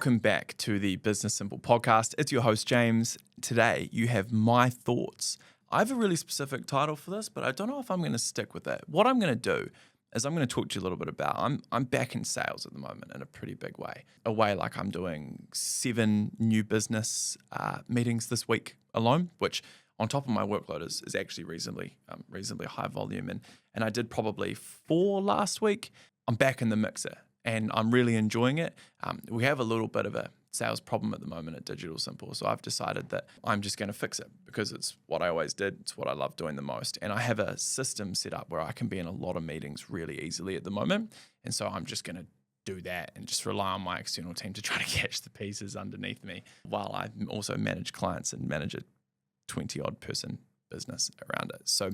Welcome back to the Business Simple podcast. It's your host, James. Today, you have my thoughts. I have a really specific title for this, but I don't know if I'm going to stick with it. What I'm going to do is I'm going to talk to you a little bit about, I'm back in sales at the moment in a pretty big way. A way like I'm doing 7 new business meetings this week alone, which on top of my workload is actually reasonably high volume. And I did probably 4 last week. I'm back in the mixer. And I'm really enjoying it. We have a little bit of a sales problem at the moment at Digital Simple. So I've decided that I'm just going to fix it because it's what I always did. It's what I love doing the most. And I have a system set up where I can be in a lot of meetings really easily at the moment. And so I'm just going to do that and just rely on my external team to try to catch the pieces underneath me while I also manage clients and manage a 20-odd person business around it. So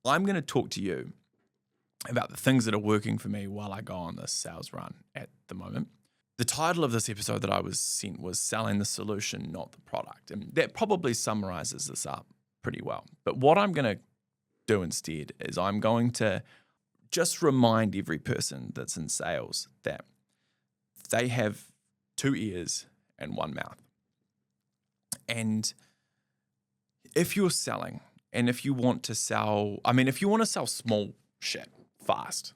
I'm going to talk to you about the things that are working for me while I go on this sales run at the moment. The title of this episode that I was sent was Selling the Solution, Not the Product. And that probably summarizes this up pretty well. But what I'm going to do instead is I'm going to just remind every person that's in sales that they have 2 ears and 1 mouth. And if you're selling, and if you want to sell, if you want to sell small shit fast,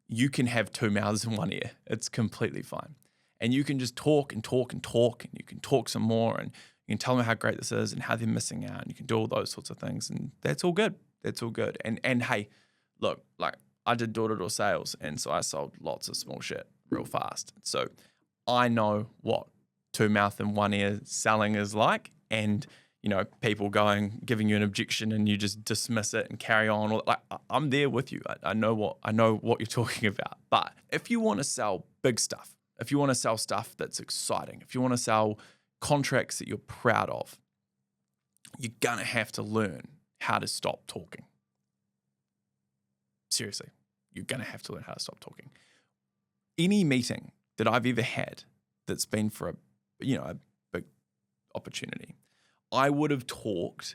you can have 2 mouths and 1 ear. It's completely fine. And you can just talk and talk and talk, and you can talk some more, and you can tell them how great this is and how they're missing out, and you can do all those sorts of things, and that's all good. That's all good. And hey, look, like I did door-to-door sales, and so I sold lots of small shit real fast. So I know what 2 mouth and 1 ear selling is like, and people giving you an objection and you just dismiss it and carry on. Like I'm there with you. I know what you're talking about. But if you want to sell big stuff, if you want to sell stuff that's exciting, if you want to sell contracts that you're proud of, you're going to have to learn how to stop talking. Seriously, you're going to have to learn how to stop talking. Any meeting that I've ever had that's been for a big opportunity, I would have talked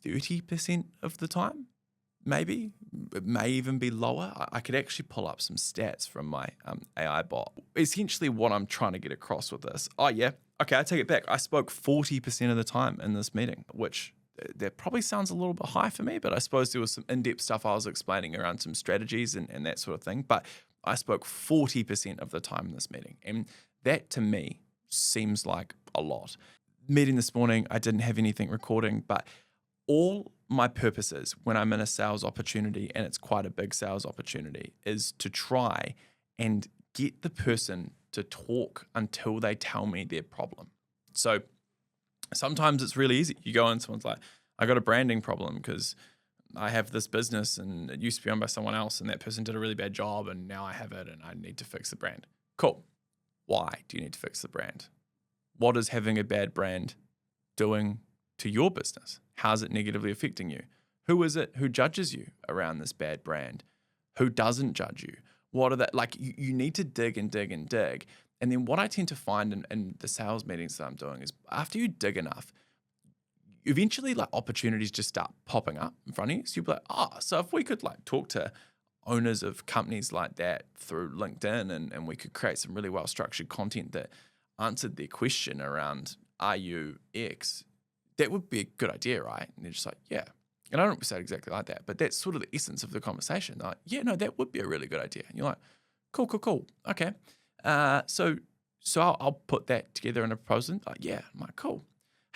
30% of the time, maybe. It may even be lower. I could actually pull up some stats from my AI bot. Essentially what I'm trying to get across with this, I take it back. I spoke 40% of the time in this meeting, which that probably sounds a little bit high for me, but I suppose there was some in-depth stuff I was explaining around some strategies and that sort of thing. But I spoke 40% of the time in this meeting. And that to me seems like a lot. Meeting this morning, I didn't have anything recording, but all my purposes when I'm in a sales opportunity, and it's quite a big sales opportunity, is to try and get the person to talk until they tell me their problem. So sometimes it's really easy. You go in, someone's like, I got a branding problem because I have this business and it used to be owned by someone else and that person did a really bad job and now I have it and I need to fix the brand. Cool. Why do you need to fix the brand? What is having a bad brand doing to your business? How's it negatively affecting you? Who is it who judges you around this bad brand? Who doesn't judge you? What are that? Like you need to dig and dig and dig. And then what I tend to find in the sales meetings that I'm doing is after you dig enough, eventually like opportunities just start popping up in front of you. So you'll be like, so if we could like talk to owners of companies like that through LinkedIn and we could create some really well-structured content that answered their question around, are you X? That would be a good idea, right? And they're just like, yeah. And I don't say it exactly like that, but that's sort of the essence of the conversation. They're like, yeah, no, that would be a really good idea. And you're like, cool. Okay. So I'll put that together in a proposal. Like, yeah. I'm like, cool.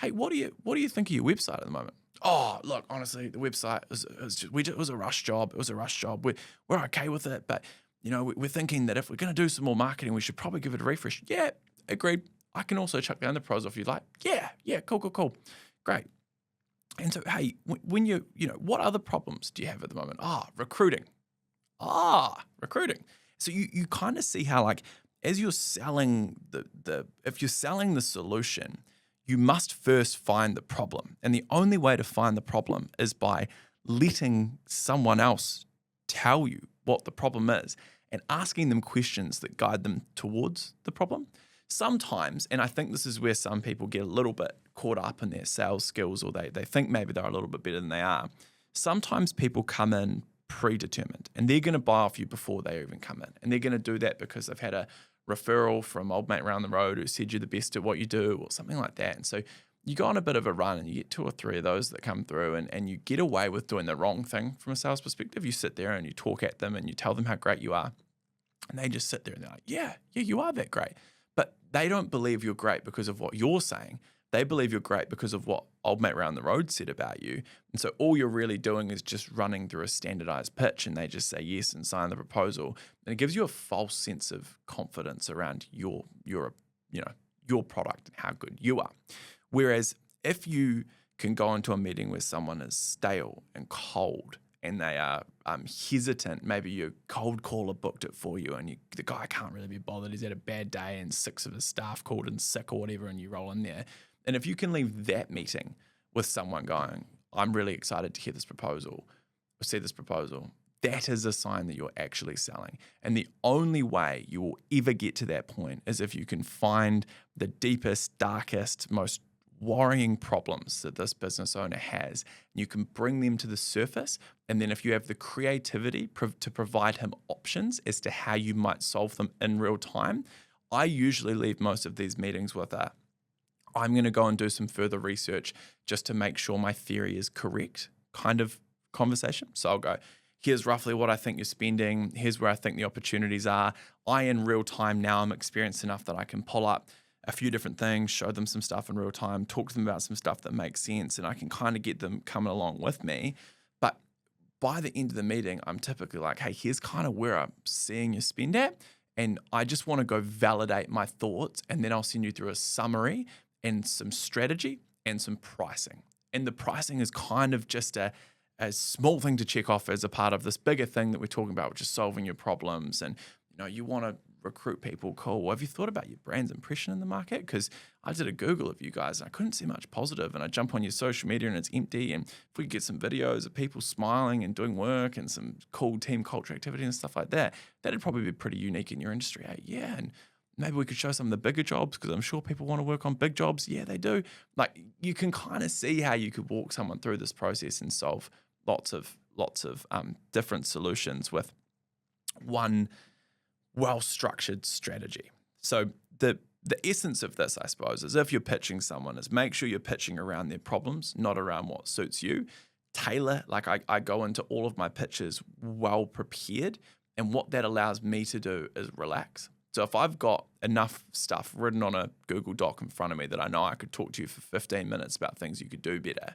Hey, what do you think of your website at the moment? Oh, look, honestly, the website it was a rush job. It was a rush job. We're okay with it, but we're thinking that if we're going to do some more marketing, we should probably give it a refresh. Yeah, agreed. I can also chuck down the pros if you'd like. Yeah, cool. Great. And so, hey, when what other problems do you have at the moment? Recruiting. Recruiting. So you kind of see how like as you're selling if you're selling the solution, you must first find the problem. And the only way to find the problem is by letting someone else tell you what the problem is and asking them questions that guide them towards the problem. Sometimes, and I think this is where some people get a little bit caught up in their sales skills, or they think maybe they're a little bit better than they are. Sometimes people come in predetermined and they're going to buy off you before they even come in. And they're going to do that because they've had a referral from old mate around the road who said you're the best at what you do or something like that. And so you go on a bit of a run and you get 2 or 3 of those that come through and you get away with doing the wrong thing from a sales perspective. You sit there and you talk at them and you tell them how great you are. And they just sit there and they're like, yeah, you are that great. But they don't believe you're great because of what you're saying. They believe you're great because of what old mate around the road said about you. And so all you're really doing is just running through a standardized pitch and they just say yes and sign the proposal. And it gives you a false sense of confidence around your product and how good you are. Whereas if you can go into a meeting where someone is stale and cold and they are hesitant, maybe your cold caller booked it for you and the guy can't really be bothered, he's had a bad day and 6 of his staff called in sick or whatever, and you roll in there. And if you can leave that meeting with someone going, I'm really excited to hear this proposal or see this proposal, that is a sign that you're actually selling. And the only way you will ever get to that point is if you can find the deepest, darkest, most worrying problems that this business owner has. You can bring them to the surface. And then if you have the creativity to provide him options as to how you might solve them in real time, I usually leave most of these meetings with I'm going to go and do some further research just to make sure my theory is correct kind of conversation. So I'll go, here's roughly what I think you're spending. Here's where I think the opportunities are. In real time now, I'm experienced enough that I can pull up a few different things, show them some stuff in real time, talk to them about some stuff that makes sense, and I can kind of get them coming along with me. But by the end of the meeting, I'm typically like, hey, here's kind of where I'm seeing you spend at. And I just want to go validate my thoughts. And then I'll send you through a summary and some strategy and some pricing. And the pricing is kind of just a small thing to check off as a part of this bigger thing that we're talking about, which is solving your problems. And you want to recruit people. Cool. Well, have you thought about your brand's impression in the market? Because I did a Google of you guys and I couldn't see much positive. And I jump on your social media and it's empty. And if we could get some videos of people smiling and doing work and some cool team culture activity and stuff like that, that'd probably be pretty unique in your industry. Yeah. And maybe we could show some of the bigger jobs because I'm sure people want to work on big jobs. Yeah, they do. Like, you can kind of see how you could walk someone through this process and solve lots of different solutions with one well-structured strategy. So the essence of this, I suppose, is if you're pitching someone, is make sure you're pitching around their problems, not around what suits you. Tailor, like I go into all of my pitches well prepared, and what that allows me to do is relax. So if I've got enough stuff written on a Google Doc in front of me that I know I could talk to you for 15 minutes about things you could do better,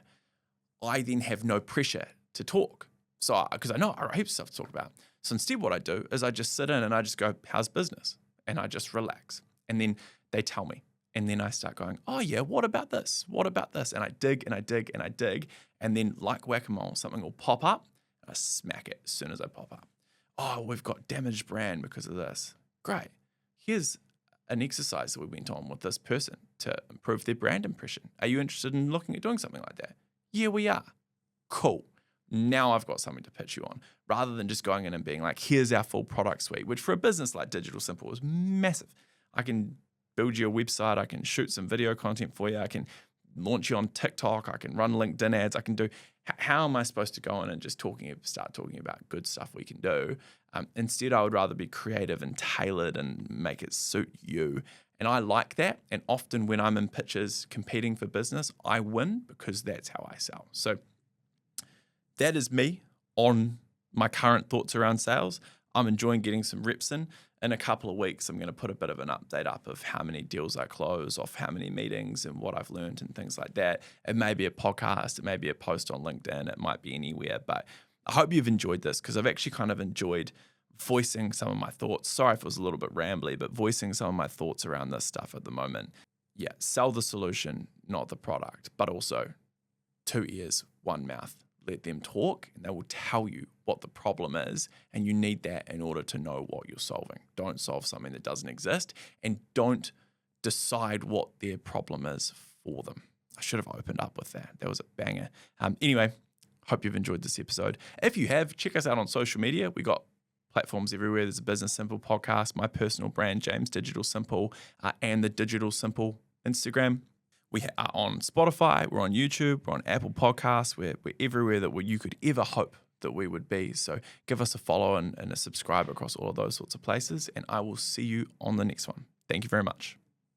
I then have no pressure to talk. So, because I know I have heaps of stuff to talk about. So instead what I do is I just sit in and I just go, how's business? And I just relax. And then they tell me. And then I start going, oh yeah, what about this? What about this? And I dig and I dig and I dig. And then like whack-a-mole, something will pop up and I smack it as soon as I pop up. Oh, we've got damaged brand because of this. Great. Here's an exercise that we went on with this person to improve their brand impression. Are you interested in looking at doing something like that? Yeah, we are. Cool. Now I've got something to pitch you on, rather than just going in and being like, here's our full product suite, which for a business like Digital Simple is massive. I can build you a website. I can shoot some video content for you. I can launch you on TikTok. I can run LinkedIn ads. I can do, how am I supposed to go in and just start talking about good stuff we can do? Instead, I would rather be creative and tailored and make it suit you. And I like that. And often when I'm in pitches competing for business, I win because that's how I sell. So that is me on my current thoughts around sales. I'm enjoying getting some reps in. In a couple of weeks, I'm going to put a bit of an update up of how many deals I close, off how many meetings and what I've learned and things like that. It may be a podcast, it may be a post on LinkedIn, it might be anywhere. But I hope you've enjoyed this because I've actually kind of enjoyed voicing some of my thoughts. Sorry if it was a little bit rambly, but voicing some of my thoughts around this stuff at the moment. Yeah, sell the solution, not the product, but also 2 ears, 1 mouth. Let them talk and they will tell you what the problem is, and you need that in order to know what you're solving. Don't solve something that doesn't exist, and don't decide what their problem is for them. I should have opened up with that. That was a banger. Anyway, hope you've enjoyed this episode. If you have, check us out on social media. We got platforms everywhere. There's a Business Simple podcast, my personal brand, James Digital Simple, and the Digital Simple Instagram. We are on Spotify, we're on YouTube, we're on Apple Podcasts, we're everywhere that you could ever hope that we would be. So give us a follow and a subscribe across all of those sorts of places, and I will see you on the next one. Thank you very much.